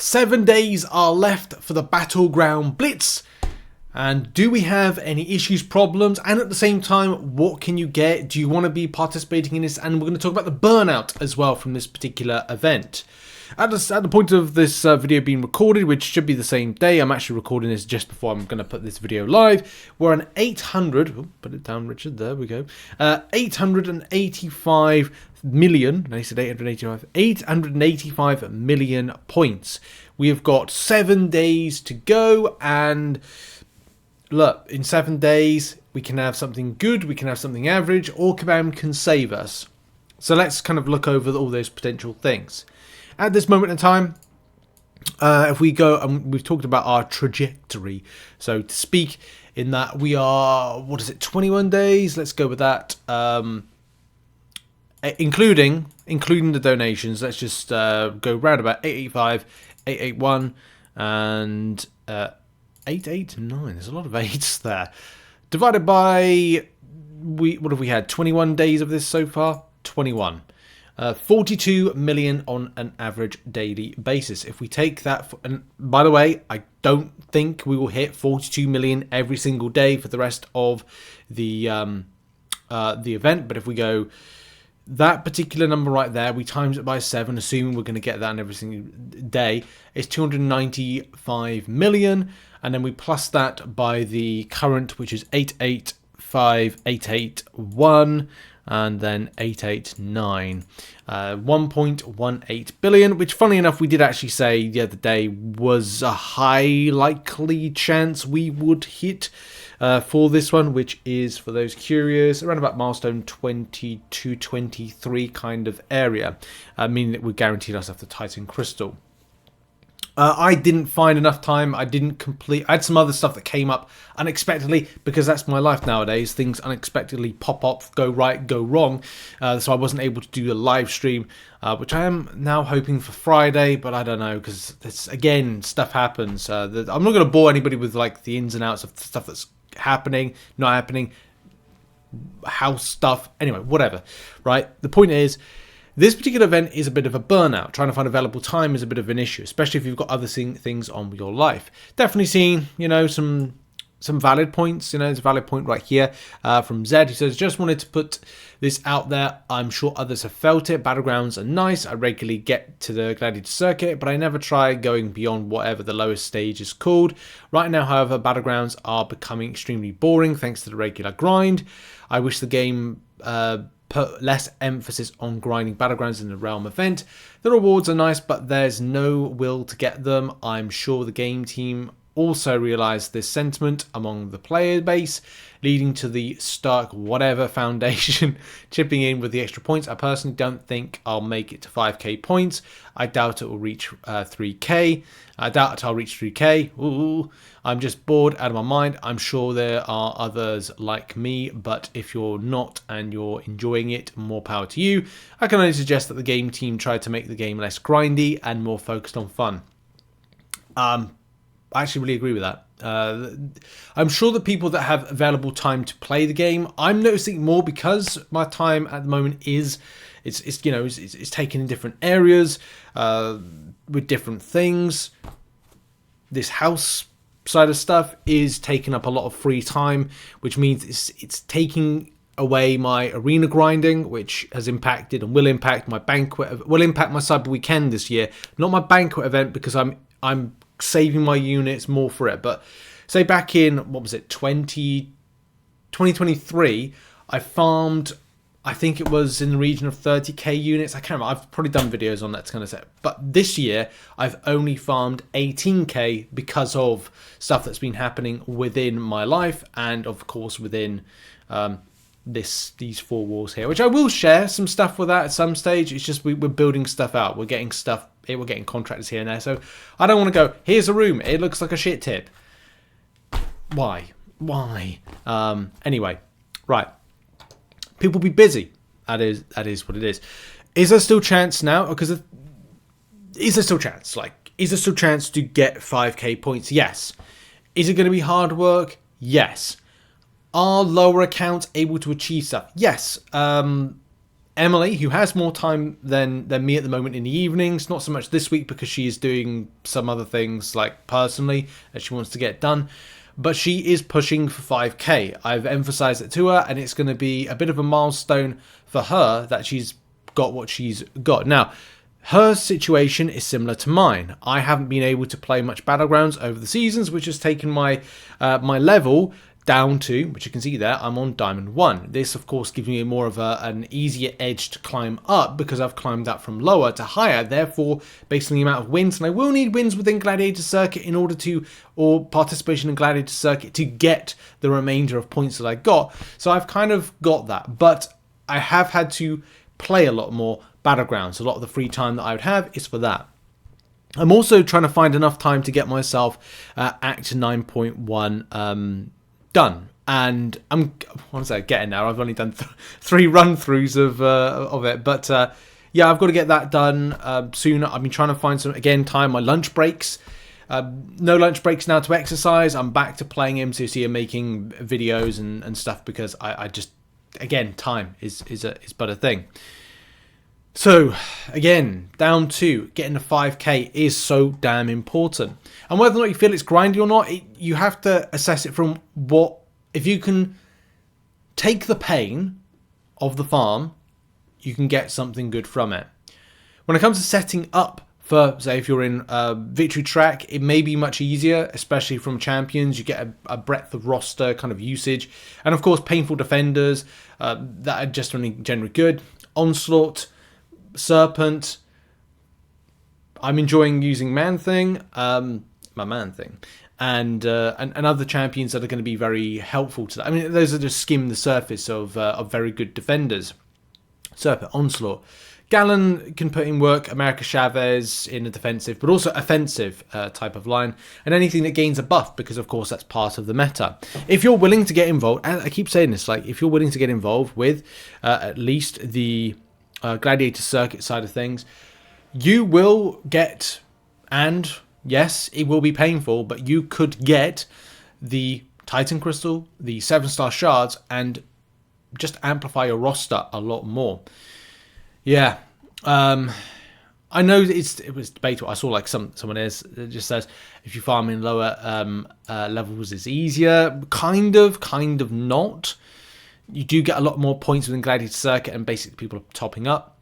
7 days are left for the Battleground Blitz. And do we have any issues, problems? And at the same time, what can you get? Do you want to be participating in this? And we're going to talk about the burnout as well from this particular event. At the point of this video being recorded, which should be the same day, I'm actually recording this just before I'm going to put this video live. We're on 800, oh, put it down, Richard, there we go, 885 million, I said 885 million points. We have got 7 days to go, and look, in 7 days, we can have something good, we can have something average, or Kabam can save us. So let's kind of look over all those potential things. At this moment in time, if we go, and we've talked about our trajectory, so to speak, in that we are, 21 days? Let's go with that. Including the donations, let's just go round about 885, 881, and 889. There's a lot of 8s there. Divided by, what have we had? 21 days of this so far? 21. 42 million on an average daily basis. If we take that, and by the way, I don't think we will hit 42 million every single day for the rest of the event. But if we go that particular number right there, we times it by 7, assuming we're going to get that on every single day, it's 295 million. And then we plus that by the current, which is 885,881. And then 889, 1.18 billion, which funny enough, we did actually say the other day was a high likely chance we would hit for this one, which is, for those curious, around about milestone 22, 23 kind of area, meaning that we guaranteed ourselves the Titan Crystal. I didn't find enough time. I didn't complete. I had some other stuff that came up unexpectedly, because that's my life nowadays. Things unexpectedly pop up, go right, go wrong. So I wasn't able to do a live stream, which I am now hoping for Friday, but I don't know, because it's, again, stuff happens. I'm not going to bore anybody with like the ins and outs of stuff that's happening, not happening, house stuff. Anyway, whatever. Right. The point is, this particular event is a bit of a burnout. Trying to find available time is a bit of an issue, especially if you've got other things on your life. Definitely seeing, some valid points. There's a valid point right here from Zed, who says, just wanted to put this out there. I'm sure others have felt it. Battlegrounds are nice. I regularly get to the Gladiator circuit, but I never try going beyond whatever the lowest stage is called. Right now, however, Battlegrounds are becoming extremely boring thanks to the regular grind. I wish the game put less emphasis on grinding Battlegrounds in the Realm event. The rewards are nice, but there's no will to get them. I'm sure the game team also realised this sentiment among the player base, leading to the Stark whatever foundation chipping in with the extra points. I personally don't think I'll make it to 5k points. I doubt it will reach 3k. I doubt I'll reach 3k. Ooh, I'm just bored out of my mind. I'm sure there are others like me, but if you're not and you're enjoying it, more power to you. I can only suggest that the game team tried to make the game less grindy and more focused on fun. I actually really agree with that. I'm sure that people that have available time to play the game, I'm noticing more, because my time at the moment is it's taken in different areas with different things. This house side of stuff is taking up a lot of free time, which means it's taking away my arena grinding, which has impacted and will impact my banquet, will impact my Cyber Weekend this year. Not my banquet event, because I'm saving my units more for it. But say back in, 2023, I farmed, I think it was in the region of 30k units. I can't remember. I've probably done videos on that kind of set. But this year, I've only farmed 18k because of stuff that's been happening within my life, and of course within these 4 walls here, which I will share some stuff with that at some stage. It's just we're building stuff out. We're getting stuff. We're getting contractors here and there. So I don't want to go, here's a room, it looks like a shit tip. Why? Anyway, right. People be busy. That is what it is. Is there still chance now? Because is there still chance? Is there still chance to get 5k points? Yes. Is it going to be hard work? Yes. Are lower accounts able to achieve stuff? Yes. Emily, who has more time than me at the moment in the evenings, not so much this week because she is doing some other things like personally that she wants to get done, but she is pushing for 5k. I've emphasized it to her, and it's going to be a bit of a milestone for her that she's got what she's got. Now, her situation is similar to mine. I haven't been able to play much Battlegrounds over the seasons, which has taken my my level down to, which you can see there, I'm on Diamond 1. This, of course, gives me more of an easier edge to climb up because I've climbed up from lower to higher. Therefore, based on the amount of wins, and I will need wins within Gladiator Circuit in order to, or participation in Gladiator Circuit to get the remainder of points that I got. So I've kind of got that, but I have had to play a lot more Battlegrounds. A lot of the free time that I would have is for that. I'm also trying to find enough time to get myself Act 9.1 done, and I'm getting there. I've only done 3 run-throughs of it, but yeah, I've got to get that done soon. I've been trying to find some time. My lunch breaks. No lunch breaks now to exercise. I'm back to playing MCOC and making videos and stuff because I just, again, time is but a thing. So, again, down to getting a 5k is so damn important. And whether or not you feel it's grindy or not, you have to assess it from what, if you can take the pain of the farm, you can get something good from it. When it comes to setting up for, say, if you're in Victory Track, it may be much easier, especially from champions. You get a breadth of roster kind of usage. And, of course, painful defenders that are just only generally good. Onslaught, Serpent, I'm enjoying using Man-Thing, my Man-Thing, and other champions that are going to be very helpful to that. I mean, those are just skim the surface of very good defenders. Serpent, Onslaught, Gallon can put in work, America Chavez in a defensive, but also offensive type of line, and anything that gains a buff, because of course that's part of the meta. If you're willing to get involved, and I keep saying this, like if you're willing to get involved with at least the Gladiator Circuit side of things, you will get, and yes, it will be painful, but you could get the Titan Crystal, the 7-star shards, and just amplify your roster a lot more. Yeah, I know it was debatable. I saw like someone else that just says if you farm in lower levels, it's easier. Kind of not. You do get a lot more points within Gladiator Circuit, and basically people are topping up.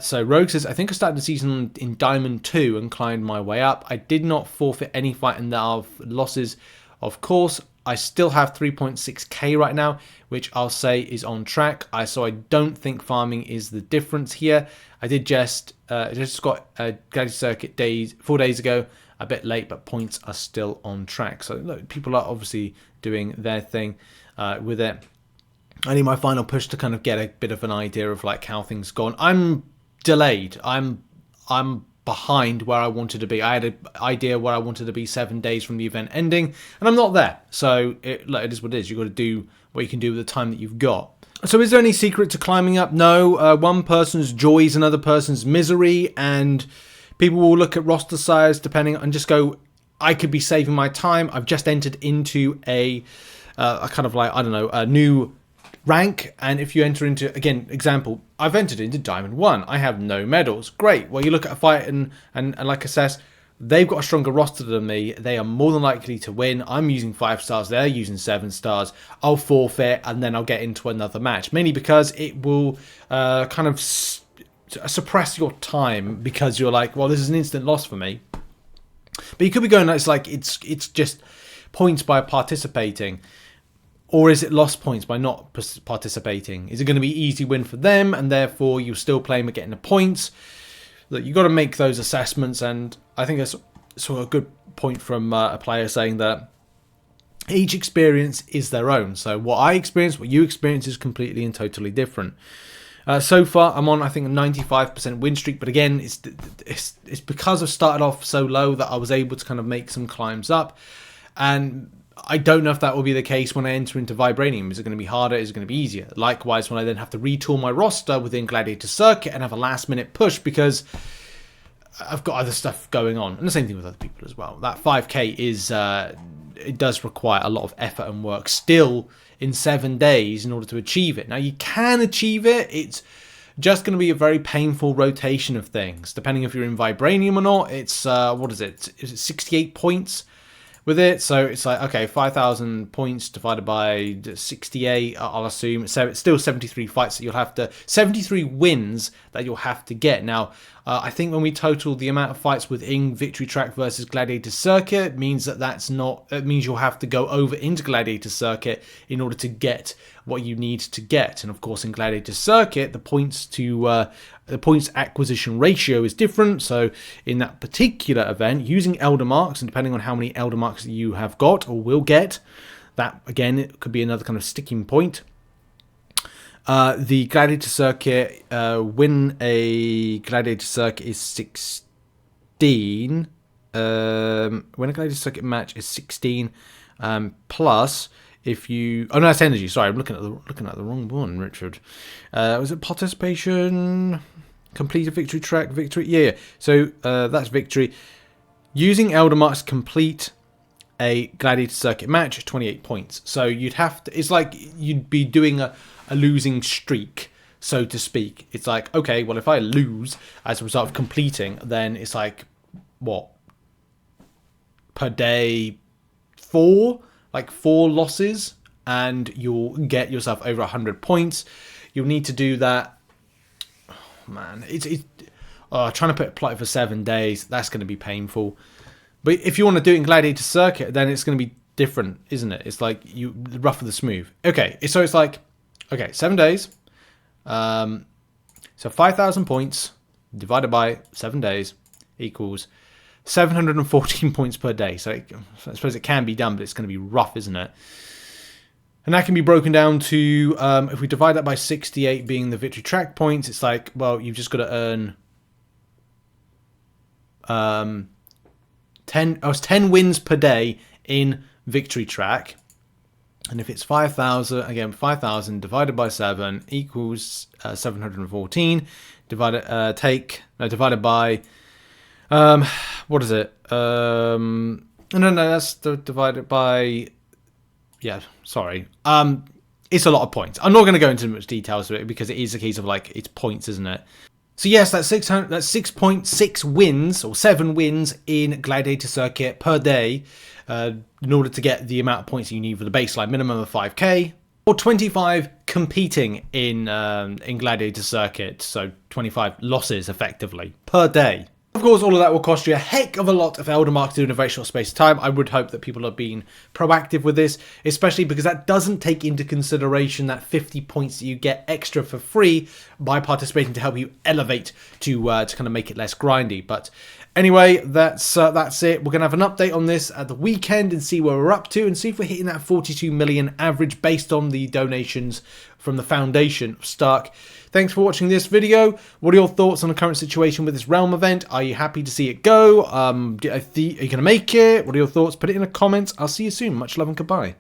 So Rogue says, I think I started the season in Diamond 2 and climbed my way up. I did not forfeit any fight and there are losses. Of course, I still have 3.6k right now, which I'll say is on track. So I don't think farming is the difference here. I did just got a Gladiator Circuit 4 days ago, a bit late, but points are still on track. So look, people are obviously doing their thing with it. I need my final push to kind of get a bit of an idea of like how things gone. I'm delayed. I'm behind where I wanted to be. I had an idea where I wanted to be 7 days from the event ending, and I'm not there. So it is what it is. You've got to do what you can do with the time that you've got. So is there any secret to climbing up? No. One person's joy is another person's misery, and people will look at roster size depending and just go, I could be saving my time. I've just entered into a kind of like, I don't know, a new rank, and if you enter into, again, example, I've entered into Diamond 1. I have no medals. Great. Well, you look at a fight and like I says, they've got a stronger roster than me. They are more than likely to win. I'm using 5 stars. They're using 7 stars. I'll forfeit, and then I'll get into another match. Mainly because it will kind of suppress your time, because you're like, well, this is an instant loss for me. But you could be going, it's like, it's just points by participating. Or is it lost points by not participating? Is it going to be easy win for them, and therefore you still play them getting the points? Look, you've got to make those assessments, and I think that's sort of a good point from a player saying that each experience is their own. So what I experience, what you experience is completely and totally different. So far, I'm on, I think, a 95% win streak. But again, it's because I've started off so low that I was able to kind of make some climbs up. And I don't know if that will be the case when I enter into Vibranium. Is it going to be harder? Is it going to be easier? Likewise, when I then have to retool my roster within Gladiator Circuit and have a last-minute push because I've got other stuff going on. And the same thing with other people as well. That 5k is, it does require a lot of effort and work still in 7 days in order to achieve it. Now, you can achieve it. It's just going to be a very painful rotation of things. Depending if you're in Vibranium or not, it's, what is it? Is it 68 points with it? So it's like, okay, 5,000 points divided by 68, I'll assume. So it's still 73 fights that you'll have to, 73 wins that you'll have to get. Now, I think when we total the amount of fights within Victory Track versus Gladiator Circuit, it means that it means you'll have to go over into Gladiator Circuit in order to get what you need to get. And of course, in Gladiator Circuit, the points acquisition ratio is different. So in that particular event, using Elder Marks, and depending on how many Elder Marks you have got or will get, that again, it could be another kind of sticking point. The Gladiator Circuit, win a Gladiator Circuit is 16. Win a Gladiator Circuit match is 16. Plus, if you... Oh, no, that's energy. Sorry, I'm looking at the wrong one, Richard. Was it participation? Complete a victory track? Victory? Yeah. So, that's victory. Using Elder Marks, complete a Gladiator Circuit match, 28 points. So, you'd have to... It's like you'd be doing a losing streak, so to speak. It's like, okay, well, if I lose as a result of completing, then it's like, what? Per day, 4? Like 4 losses, and you'll get yourself over 100 points. You'll need to do that. Oh, man, trying to put a plot for 7 days, that's going to be painful. But if you want to do it in Gladiator Circuit, then it's going to be different, isn't it? It's like the rough of the smooth. Okay, so it's like, okay, 7 days. So 5,000 points divided by 7 days equals 714 points per day. So I suppose it can be done, but it's going to be rough, isn't it? And that can be broken down to, if we divide that by 68 being the victory track points, it's like, well, you've just got to earn 10 wins per day in victory track. And if it's 5,000, again, 5,000 divided by 7 equals 714. Divided by... what is it? No, that's divided by... Yeah, sorry. It's a lot of points. I'm not going to go into much details of it because it is a case of, like, it's points, isn't it? So yes, that's 6.6 wins, or 7 wins in Gladiator Circuit per day, in order to get the amount of points you need for the baseline minimum of 5k. Or 25 competing in Gladiator Circuit, so 25 losses, effectively, per day. Of course, all of that will cost you a heck of a lot of Elder Marks to do in a very short space of time. I would hope that people are being proactive with this, especially because that doesn't take into consideration that 50 points that you get extra for free by participating to help you elevate to kind of make it less grindy. But anyway, that's it. We're going to have an update on this at the weekend and see where we're up to and see if we're hitting that 42 million average based on the donations from the foundation of Stark. Thanks for watching this video. What are your thoughts on the current situation with this Realm event? Are you happy to see it go? Are you going to make it? What are your thoughts? Put it in the comments. I'll see you soon. Much love and goodbye.